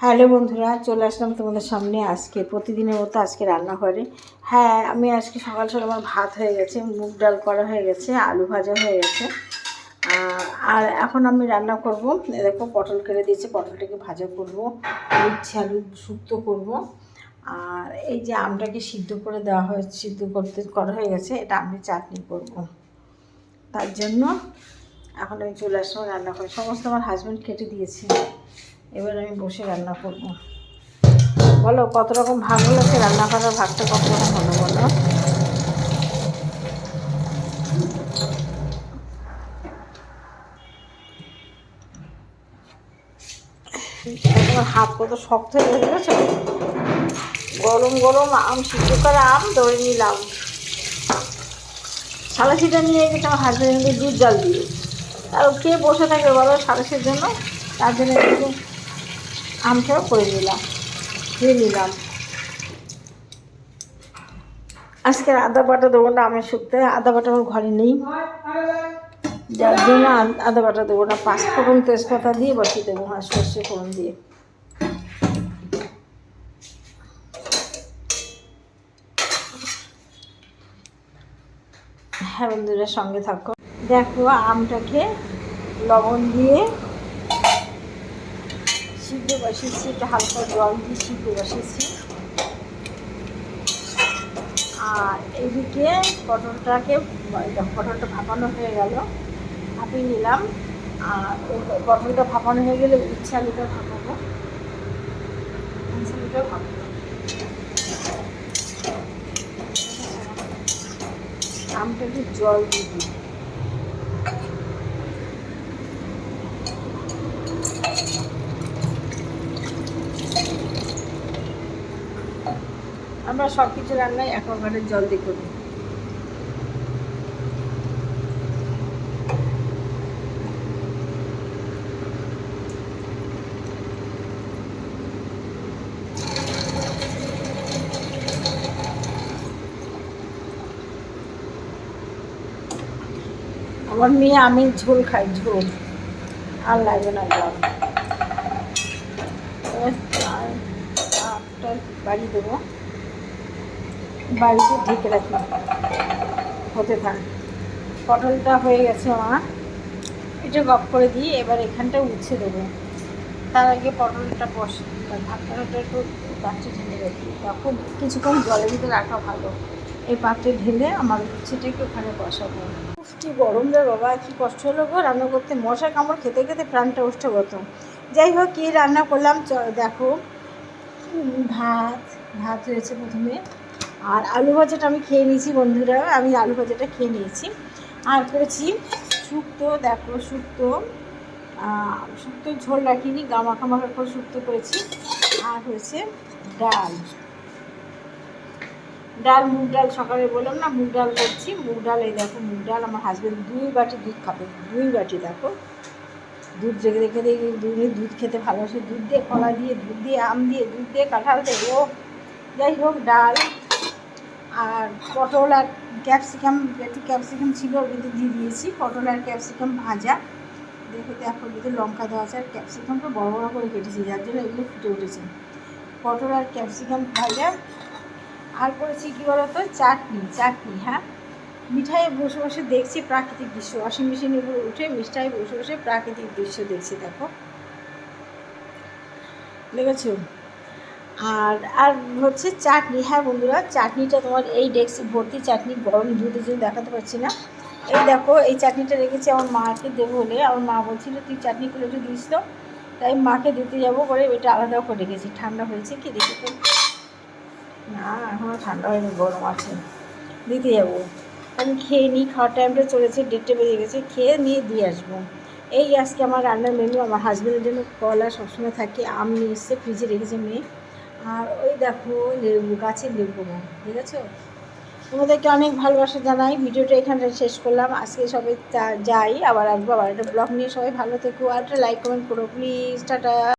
Hello বন্ধুরা, চলে আসলাম তোমাদের সামনে আজকে প্রতিদিনের মতো আজকে রান্না করে। হ্যাঁ, আমি আজকে সকাল সকাল আমার ভাত হয়ে গেছে, মুগ ডাল করা হয়ে গেছে, আলু ভাজা হয়ে গেছে। আর এখন আমি রান্না করব। দেখো পটল কেটে দিয়েছি, পটলটাকে ভাজা করব, উচ্ছে আলু শুক্তো করব। আর এই যে আমটাকে সিদ্ধ করে দেওয়া হয়েছে, সিদ্ধ করা হয়ে গেছে, এটা আমি চাটনি করব। তার জন্য এখন আমি চলে আসলাম রান্না করে, সমস্ত আমার হাজব্যান্ড কেটে দিয়েছে। এবার আমি বসে রান্না করব। বলো কত রকম ভাগ হয়েছে রান্না করার ভাগটা কত রকম হলো বলো। তোমার হাত কত শক্ত হয়ে গেছে। গরম গরম আম, সিদ্ধ করা আম ধরে নিলাম, সালাসিটা নিয়ে গেছে আমার হাজব্যান্ডকে দুধ জাল দিয়ে। আর কে বসে থাকবে বলো সালাসির জন্য, তার জন্য একটু আমটাও করে নিলাম, খেয়ে নিলাম। আজকে আদা বাটা দেবো না, আমের শুক্তো আদা বাটা আমার ঘরে নেই, যার জন্য আদা বাটা দেবো না। পাঁচফোড়ন তেজপাতা দিয়ে বসিয়ে দেবো, আর সর্ষে ফোড়ন দিয়ে। হ্যাঁ বন্ধুরা, সঙ্গে থাকো। দেখো আমটাকে লবণ দিয়ে সিদ্ধ বসিয়েছি, একটু হালকা জল দিয়ে সিদ্ধ বসিয়েছি। আর এদিকে পটলটা ভাপানো হয়ে গেল, ভাপিয়ে নিলাম। আর পটলটা ভাপানো হয়ে গেলে উচ্ছে আলুটা ভাপাবো, আমটা একটু জল দিয়ে দিই। আমরা সব কিছু রান্নায় অ্যাকোয়াগার্ডের জল দিয়ে করি। আমার মেয়ে আমি ঝোল খাই, ঝোল আর লাগবে না জল। বাড়ি দেবো, বাড়িতে ঢেকে রাখি, হতে থাক। পটলটা হয়ে গেছে আমার, এটা গপ করে দিই। এবার এখানটা উচ্ছে দেবো, তার আগে পটলটা বসে ভাতটা একটু পাত্রে ঢেলে রাখি। তখন কিছুক্ষণ জলের ভিতরে রাখা ভালো। এই পাত্রে ঢেলে আমার উচ্ছেটাকে ওখানে বসাবো। কি গরম রে বাবা, কি কষ্ট হলো গো রান্না করতে, মশা কামড় খেতে খেতে প্রাণটা ওষ্ঠগত। যাই হোক, কী রান্না করলাম দেখো। ভাত ভাত হয়েছে প্রথমে, আর আলু ভাজাটা আমি খেয়ে নিয়েছি বন্ধুরা, আমি আলু ভাজাটা খেয়ে নিয়েছি। আর করেছি শুক্তো, দেখো শুক্তো, শুক্তো ঝোল রাখিনি, মাখা মাখা করে শুক্তো করেছি। আর হয়েছে ডাল, মুগ ডাল, সকালে বললাম না মুগ ডাল করছি। মুগ ডাল, এই দেখো মুগ ডাল, আমার হাজব্যান্ড 2 বাটি দুধ খাবে, 2 বাটি। দেখো দুধ রেখে রেখে দিয়ে দুধ খেতে ভালোবাসে, দুধ দিয়ে কলা দিয়ে, দুধ দিয়ে আম দিয়ে, দুধ দিয়ে কাঁঠাল দিয়ে। ও যাই হোক, ডাল আর পটল আর ক্যাপসিকাম, একটু ক্যাপসিকাম ছিল ওর ভিতরে দিয়ে দিয়েছি। পটল আর ক্যাপসিকাম ভাজা, দেখো ভিতরে লঙ্কা দেওয়া আছে, আর ক্যাপসিকামটা বড় বড় করে কেটেছি, যার জন্য এগুলো ফুটে উঠেছে। পটল আর ক্যাপসিকাম ভাজা। আর করেছি কী বলতো, চাটনি। হ্যাঁ, মিঠাই বসে বসে দেখছি প্রাকৃতিক দৃশ্য, ওয়াশিং মেশিনের উপর উঠে মিঠাই বসে বসে প্রাকৃতিক দৃশ্য দেখছি, দেখো দেখেছো। আর আর হচ্ছে চাটনি। হ্যাঁ বন্ধুরা, চাটনিটা তোমার এই ডেস্ক ভর্তি চাটনি, গরম দুধের জন্য দেখাতে পারছি না। এই দেখো, এই চাটনিটা রেখেছি আমার মাকে দেবো বলে। আমার মা বলছিল তুই চাটনি করে একটু দিস তো, তাই মাকে দিতে যাবো করে এটা আলাদাও করে রেখেছি। ঠান্ডা হয়েছে কি দেখি তো, না এখনও ঠান্ডা হয়নি, গরম আছে, দিতে যাবো। আমি খেয়ে নিই, খাওয়ার টাইমটা চলেছে, 1:30 বেজে গেছে, খেয়ে নিয়ে দিয়ে আসবো। এই আজকে আমার রান্নার মেনু। আমার হাজব্যান্ডের জন্য কলা সবসময় থাকে, আম নিয়ে এসছে, ফ্রিজে রেখেছে মেয়ে। আর ওই দেখো লেবু, গাছের লেবু, ঠিক আছে। তোমাদেরকে অনেক ভালোবাসা জানাই। ভিডিওটা এখানে শেষ করলাম আজকে। সবাই যাই, আবার আসবো, আবার একটা ব্লগ নিয়ে। সবাই ভালো থেকো, আর একটা লাইক কমেন্ট করো প্লিজ, টাটা।